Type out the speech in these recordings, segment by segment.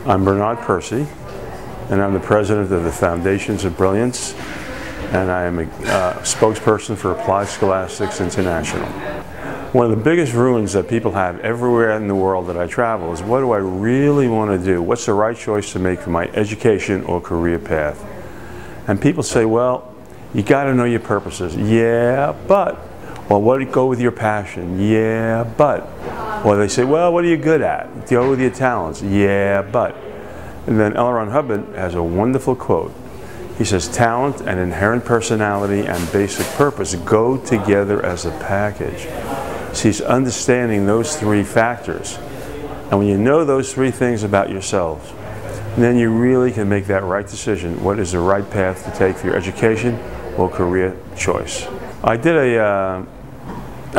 I'm Bernard Percy, and I'm the president of the Foundations of Brilliance, and I am a spokesperson for Applied Scholastics International. One of the biggest ruins that people have everywhere in the world that I travel is, what do I really want to do? What's the right choice to make for my education or career path? And people say, well, you got to know your purposes. Yeah, but. Well, what do you go with your passion? Yeah, but. Or they say, well, what are you good at? Go with your talents. Yeah, but. And then L. Ron Hubbard has a wonderful quote. He says, talent and inherent personality and basic purpose go together as a package. So he's understanding those three factors. And when you know those three things about yourselves, then you really can make that right decision. What is the right path to take for your education or career choice? I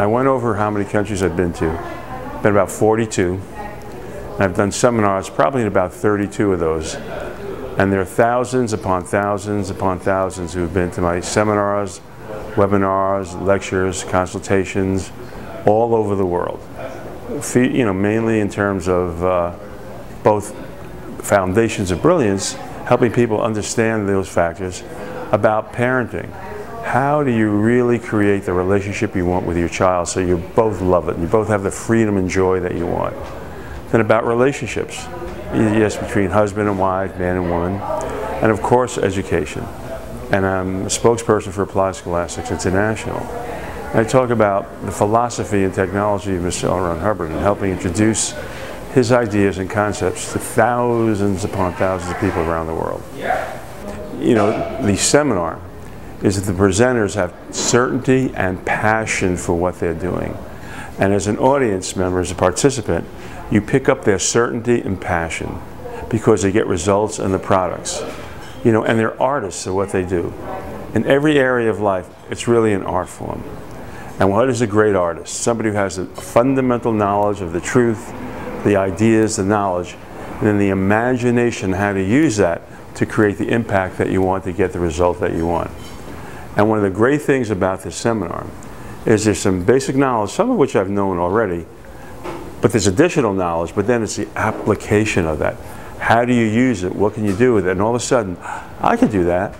went over how many countries I've been to. Been about 42. And I've done seminars probably in about 32 of those. And there are thousands upon thousands upon thousands who have been to my seminars, webinars, lectures, consultations, all over the world. You know, mainly in terms of both Foundations of Brilliance, helping people understand those factors about parenting. How do you really create the relationship you want with your child so you both love it and you both have the freedom and joy that you want? Then about relationships, yes, between husband and wife, man and woman, and of course education. And I'm a spokesperson for Applied Scholastics International. And I talk about the philosophy and technology of Mr. L. Ron Hubbard and helping introduce his ideas and concepts to thousands upon thousands of people around the world. You know, the seminar is that the presenters have certainty and passion for what they're doing. And as an audience member, as a participant, you pick up their certainty and passion because they get results in the products. You know, and they're artists of what they do. In every area of life, it's really an art form. And what is a great artist? Somebody who has a fundamental knowledge of the truth, the ideas, the knowledge, and then the imagination how to use that to create the impact that you want to get the result that you want. And one of the great things about this seminar is there's some basic knowledge, some of which I've known already, but there's additional knowledge, but then it's the application of that. How do you use it? What can you do with it? And all of a sudden, I could do that.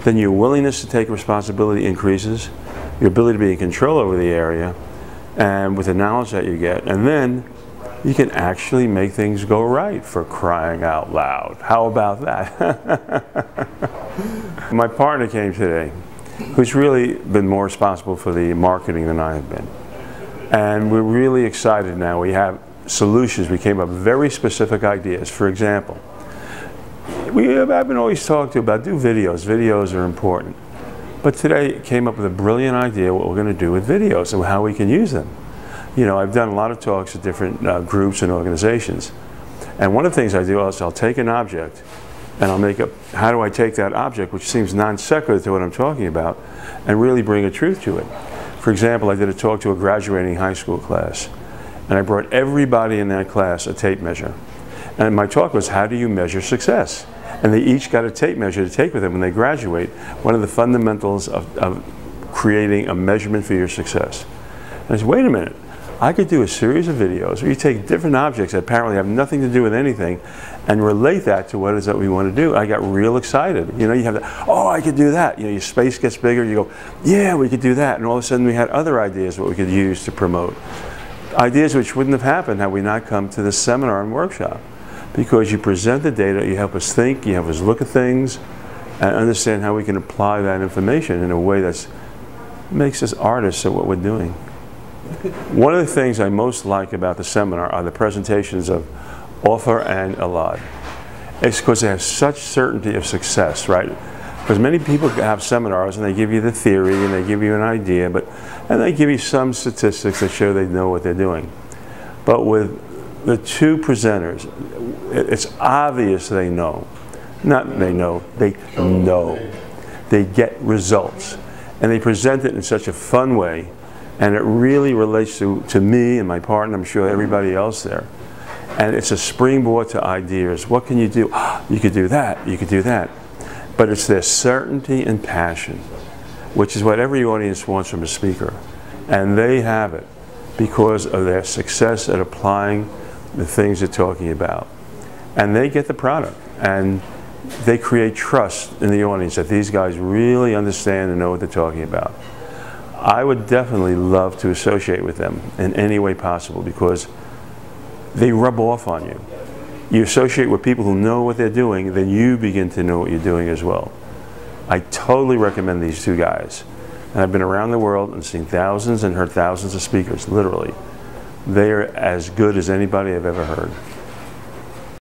Then your willingness to take responsibility increases, your ability to be in control over the area, and with the knowledge that you get. And then you can actually make things go right, for crying out loud. How about that? My partner came today, who's really been more responsible for the marketing than I have been. And we're really excited now. We have solutions. We came up with very specific ideas. For example, I've been always talked to about do videos. Videos are important. But today it came up with a brilliant idea what we're going to do with videos and how we can use them. You know, I've done a lot of talks at different groups and organizations. And one of the things I do is I'll take an object and I'll make up, how do I take that object, which seems non sequitur to what I'm talking about, and really bring a truth to it. For example, I did a talk to a graduating high school class, and I brought everybody in that class a tape measure. And my talk was, how do you measure success? And they each got a tape measure to take with them when they graduate, one of the fundamentals of creating a measurement for your success. And I said, wait a minute. I could do a series of videos where you take different objects that apparently have nothing to do with anything and relate that to what it is that we want to do. I got real excited. You know, you have that, oh, I could do that. You know, your space gets bigger, you go, yeah, we could do that. And all of a sudden we had other ideas what we could use to promote. Ideas which wouldn't have happened had we not come to this seminar and workshop. Because you present the data, you help us think, you help us look at things, and understand how we can apply that information in a way that makes us artists at what we're doing. One of the things I most like about the seminar are the presentations of Ofer and Elad. It's because they have such certainty of success, right? Because many people have seminars and they give you the theory and they give you an idea, and they give you some statistics that show they know what they're doing. But with the two presenters, it's obvious they know. Not they know, they know. They get results. And they present it in such a fun way. And it really relates to me and my partner, I'm sure everybody else there. And it's a springboard to ideas. What can you do? You could do that, you could do that. But it's their certainty and passion, which is what every audience wants from a speaker. And they have it because of their success at applying the things they're talking about. and they get the product, and they create trust in the audience that these guys really understand and know what they're talking about. I would definitely love to associate with them in any way possible because they rub off on you. You associate with people who know what they're doing, then you begin to know what you're doing as well. I totally recommend these two guys. And I've been around the world and seen thousands and heard thousands of speakers, literally. They are as good as anybody I've ever heard.